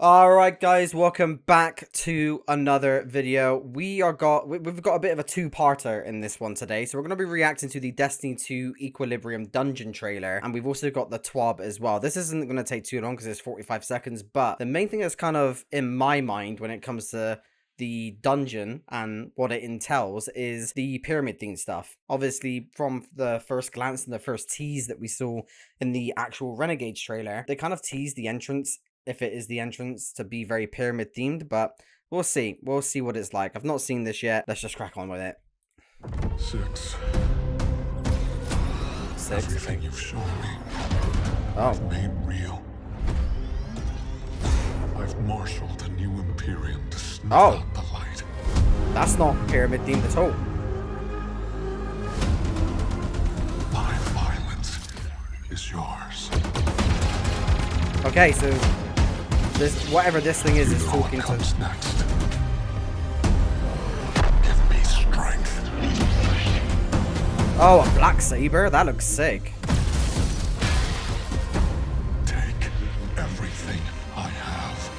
Alright guys, welcome back to another video. We've got a bit of a two-parter in this one today. So we're going to be reacting to the Destiny 2 Equilibrium dungeon trailer, and we've also got the TWAB as well. This isn't going to take too long because it's 45 seconds, but the main thing that's kind of in my mind when it comes to the dungeon and what it entails is the pyramid theme stuff. Obviously, from the first glance and the first tease that we saw in the actual Renegades trailer, they kind of teased the entrance, if it is the entrance, to be very pyramid themed, but we'll see. We'll see what it's like. I've not seen this yet. Let's just crack on with it. Six. Everything you've shown me, I've made real. I've marshaled a new Imperium to snuff out the light. That's not pyramid themed at all. My violence is yours. Okay, so this, whatever this thing is talking to. Next. Give me strength. Oh, a black saber? That looks sick. Take everything I have.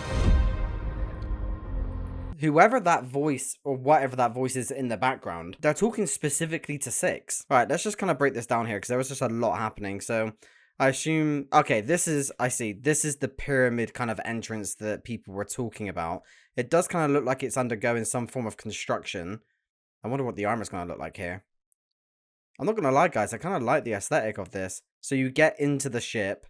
Whoever that voice or whatever that voice is in the background, they're talking specifically to Six. All right, let's just kind of break this down here because there was just a lot happening. So I assume, okay, I see. This is the pyramid kind of entrance that people were talking about. It does kind of look like it's undergoing some form of construction. I wonder what the armor's going to look like here. I'm not going to lie, guys. I kind of like the aesthetic of this. So you get into the ship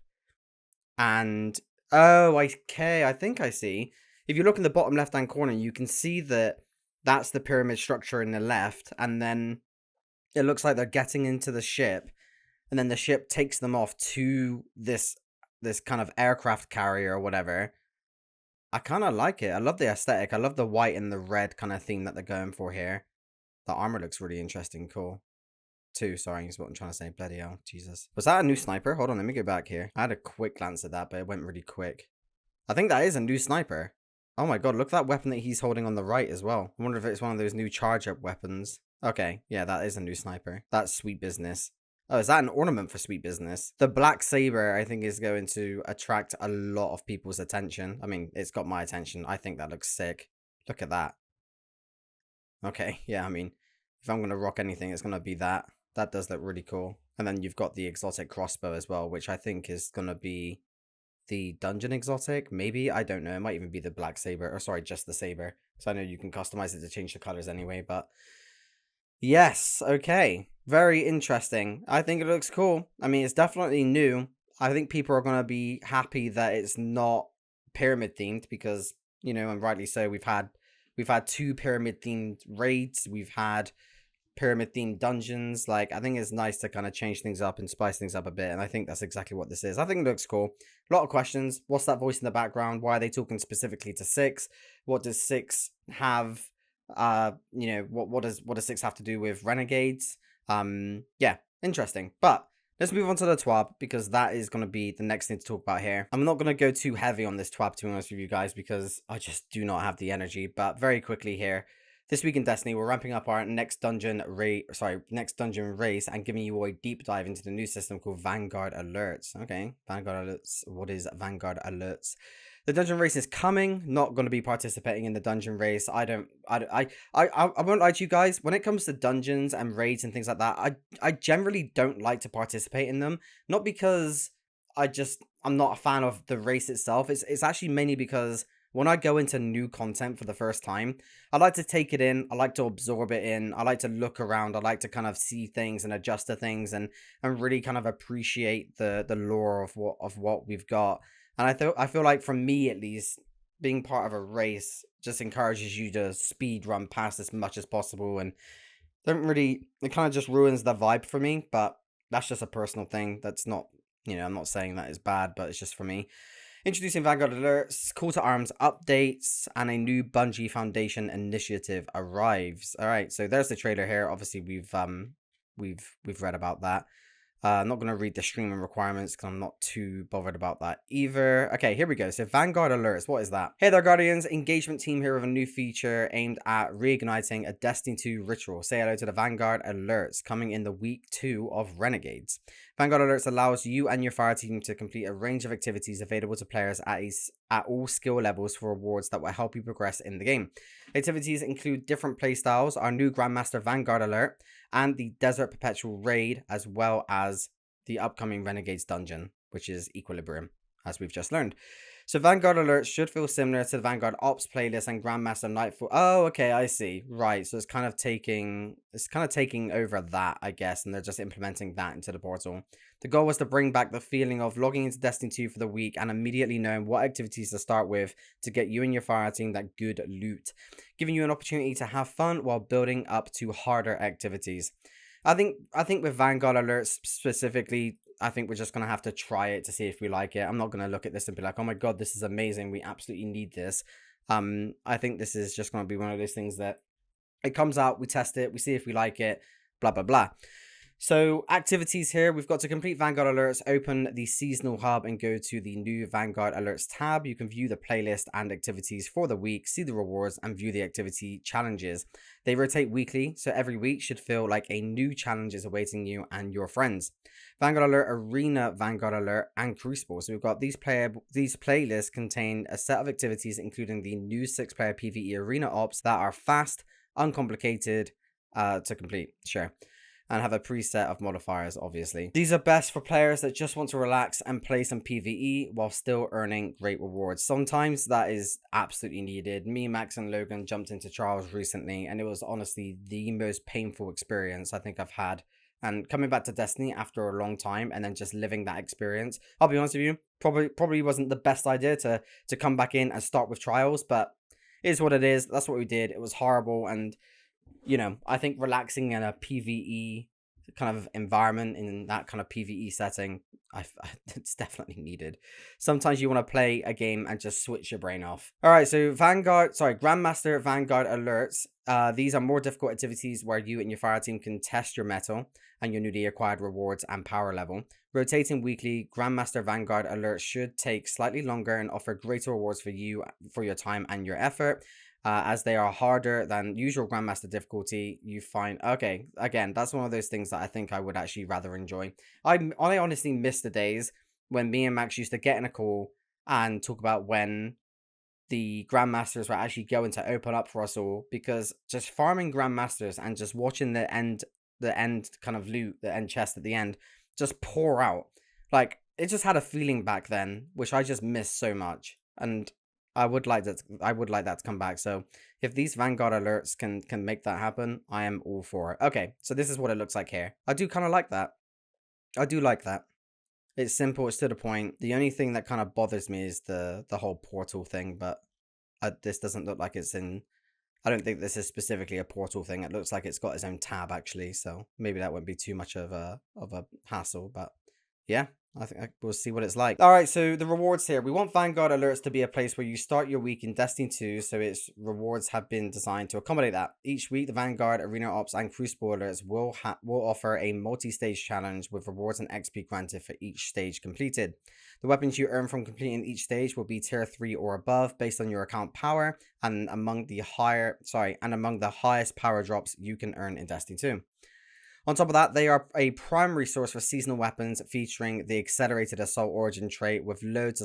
and, oh, okay, I think I see. If you look in the bottom left-hand corner, you can see that that's the pyramid structure in the left. And then it looks like they're getting into the ship. And then the ship takes them off to this kind of aircraft carrier or whatever. I kind of like it. I love the aesthetic. I love the white and the red kind of theme that they're going for here. The armor looks really interesting. Cool. Sorry, is what I'm trying to say. Bloody hell. Jesus. Was that a new sniper? Hold on, let me go back here. I had a quick glance at that, but it went really quick. I think that is a new sniper. Oh my god, look at that weapon that he's holding on the right as well. I wonder if it's one of those new charge-up weapons. Okay, yeah, that is a new sniper. That's sweet business. Oh, is that an ornament for sweet business? The black saber, I think, is going to attract a lot of people's attention. I mean, it's got my attention. I think that looks sick. Look at that. Okay, yeah, I mean, if I'm going to rock anything, it's going to be that. That does look really cool. And then you've got the exotic crossbow as well, which I think is going to be the dungeon exotic. Maybe, I don't know. It might even be the black saber. Or sorry, just the saber. So I know you can customize it to change the colors anyway, but yes, okay. Very interesting. I think it looks cool. I mean, it's definitely new. I think people are going to be happy that it's not pyramid themed because, you know, and rightly so, we've had two pyramid themed raids. We've had pyramid themed dungeons. Like, I think it's nice to kind of change things up and spice things up a bit, and I think that's exactly what this is. I think it looks cool. A lot of questions. What's that voice in the background? Why are they talking specifically to Six? What does Six have? You know, what does Six have to do with Renegades? Yeah, interesting. But let's move on to the TWAB because that is going to be the next thing to talk about here. I'm not going to go too heavy on this TWAB, to be honest with you guys, because I just do not have the energy. But very quickly here, this week in Destiny, we're ramping up our next dungeon race and giving you a deep dive into the new system called Vanguard Alerts. Okay, Vanguard Alerts. What is Vanguard Alerts? The dungeon race is coming. Not going to be participating in the dungeon race. I won't lie to you guys. When it comes to dungeons and raids and things like that, I generally don't like to participate in them. Not because I'm not a fan of the race itself. It's actually mainly because when I go into new content for the first time, I like to take it in. I like to absorb it in. I like to look around. I like to kind of see things and adjust to things and really kind of appreciate the lore of what we've got. And I feel like, for me at least, being part of a race just encourages you to speed run past as much as possible, and it kind of just ruins the vibe for me. But that's just a personal thing. That's not, you know, I'm not saying that is bad, but it's just for me. Introducing Vanguard Alerts, Call to Arms updates, and a new Bungie Foundation initiative arrives. All right, so there's the trailer here. Obviously, we've read about that. I'm not going to read the streaming requirements because I'm not too bothered about that either. Okay, here we go. So Vanguard Alerts, what is that? Hey there, Guardians. Engagement team here with a new feature aimed at reigniting a Destiny 2 ritual. Say hello to the Vanguard Alerts coming in the week 2 of Renegades. Vanguard Alerts allows you and your fire team to complete a range of activities available to players at all skill levels for rewards that will help you progress in the game. Activities include different playstyles, our new Grandmaster Vanguard Alert, and the Desert Perpetual Raid, as well as the upcoming Renegades Dungeon, which is Equilibrium, as we've just learned. So Vanguard Alerts should feel similar to the Vanguard Ops playlist and Grandmaster Nightfall. Oh, okay, I see. Right, so it's kind of taking over that, I guess, and they're just implementing that into the portal. The goal was to bring back the feeling of logging into Destiny 2 for the week and immediately knowing what activities to start with to get you and your fire team that good loot, giving you an opportunity to have fun while building up to harder activities. I think with Vanguard Alerts specifically, I think we're just going to have to try it to see if we like it. I'm not going to look at this and be like, oh my god, this is amazing. We absolutely need this. I think this is just going to be one of those things that it comes out, we test it, we see if we like it, blah, blah, blah. So activities here, we've got to complete Vanguard Alerts, open the seasonal hub and go to the new Vanguard Alerts tab. You can view the playlist and activities for the week, see the rewards and view the activity challenges. They rotate weekly, so every week should feel like a new challenge is awaiting you and your friends. Vanguard Alert, Arena Vanguard Alert, and Crucible. So we've got these playlists contain a set of activities including the new 6-player PvE Arena Ops that are fast, uncomplicated to complete, sure, and have a preset of modifiers, obviously. These are best for players that just want to relax and play some PvE while still earning great rewards. Sometimes that is absolutely needed. Me, Max, and Logan jumped into Trials recently, and it was honestly the most painful experience I think I've had. And coming back to Destiny after a long time and then just living that experience, I'll be honest with you, probably wasn't the best idea to come back in and start with Trials, but it is what it is. That's what we did. It was horrible, and you know, I think relaxing in a PvE kind of environment, in that kind of PvE setting, it's definitely needed. Sometimes you want to play a game and just switch your brain off. All right, so Grandmaster Vanguard Alerts. These are more difficult activities where you and your fire team can test your metal and your newly acquired rewards and power level. Rotating weekly, Grandmaster Vanguard Alerts should take slightly longer and offer greater rewards for you for your time and your effort. As they are harder than usual Grandmaster difficulty, you find... Okay, again, that's one of those things that I think I would actually rather enjoy. I honestly miss the days when me and Max used to get in a call and talk about when the Grandmasters were actually going to open up for us all, because just farming Grandmasters and just watching the end kind of loot, the end chest at the end, just pour out. Like, it just had a feeling back then, which I just miss so much. And I would like that to come back. So if these Vanguard Alerts can make that happen, I am all for it. Okay, so this is what it looks like here. I do kind of like that. I do like that. It's simple, it's to the point. The only thing that kind of bothers me is the whole portal thing, but this doesn't look like it's in... I don't think this is specifically a portal thing. It looks like it's got its own tab, actually, so maybe that wouldn't be too much of a hassle, but yeah. I think we'll see what it's like. All right, so the rewards here. We want Vanguard Alerts to be a place where you start your week in Destiny 2, so its rewards have been designed to accommodate that. Each week, the Vanguard, Arena Ops, and Crucible Alerts will offer a multi-stage challenge with rewards and XP granted for each stage completed. The weapons you earn from completing each stage will be tier 3 or above based on your account power, and among the highest power drops you can earn in Destiny 2. On top of that, they are a primary source for seasonal weapons featuring the accelerated assault origin trait with which loads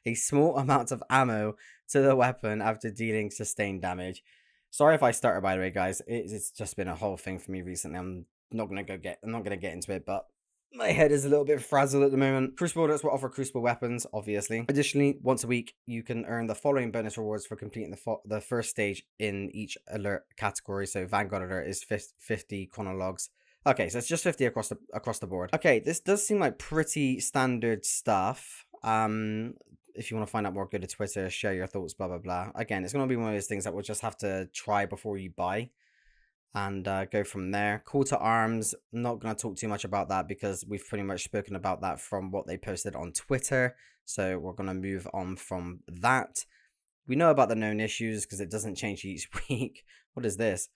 a small amount of ammo to the weapon after dealing sustained damage. Sorry if I started, by the way, guys. It's just been a whole thing for me recently. I'm not gonna get into it, but my head is a little bit frazzled at the moment. Crucible Alerts will offer Crucible weapons, obviously. Additionally, once a week, you can earn the following bonus rewards for completing the first stage in each alert category. So Vanguard Alert is 50 chronologs. Okay, so it's just 50 across the board. Okay, this does seem like pretty standard stuff. If you want to find out more, go to Twitter, share your thoughts, blah, blah, blah. Again, it's going to be one of those things that we'll just have to try before you buy. And go from there. Call to arms, not going to talk too much about that because we've pretty much spoken about that from what they posted on Twitter. So we're going to move on from that. We know about the known issues because it doesn't change each week. What is this?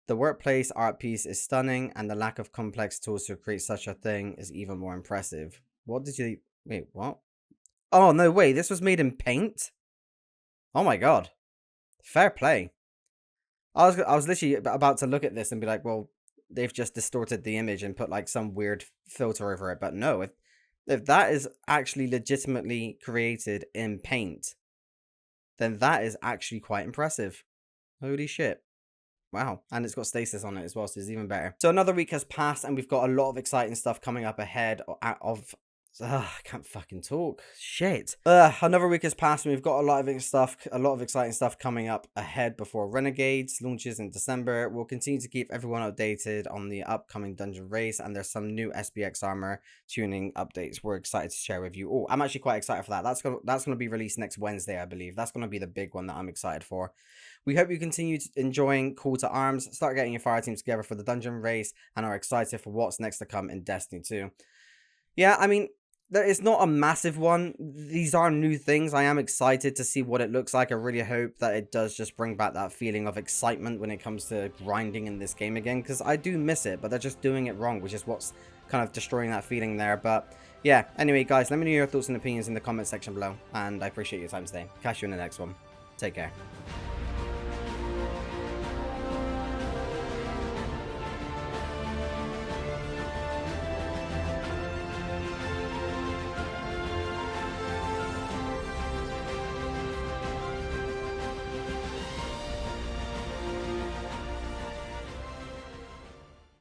The workplace art piece is stunning and the lack of complex tools to create such a thing is even more impressive. What did you... Wait, what? Oh, no way. This was made in paint? Oh my god. Fair play. I was literally about to look at this and be like, well, they've just distorted the image and put like some weird filter over it. But no, if that is actually legitimately created in paint, then that is actually quite impressive. Holy shit. Wow. And it's got stasis on it as well, so it's even better. So another week has passed and we've got a lot of exciting stuff coming up ahead of I can't fucking talk. Shit. Another week has passed and we've got a lot of exciting stuff coming up ahead before Renegades launches in December. We'll continue to keep everyone updated on the upcoming dungeon race, and there's some new SBX armor tuning updates we're excited to share with you all. I'm actually quite excited for that. That's gonna be released next Wednesday, I believe. That's gonna be the big one that I'm excited for. We hope you continue enjoying Call to Arms, start getting your fire teams together for the dungeon race, and are excited for what's next to come in Destiny 2. Yeah, I mean, it's not a massive one. These are new things. I am excited to see what it looks like. I really hope that it does just bring back that feeling of excitement when it comes to grinding in this game again, because I do miss it, but they're just doing it wrong, which is what's kind of destroying that feeling there. But yeah, anyway, guys, let me know your thoughts and opinions in the comment section below, and I appreciate your time today. Catch you in the next one. Take care.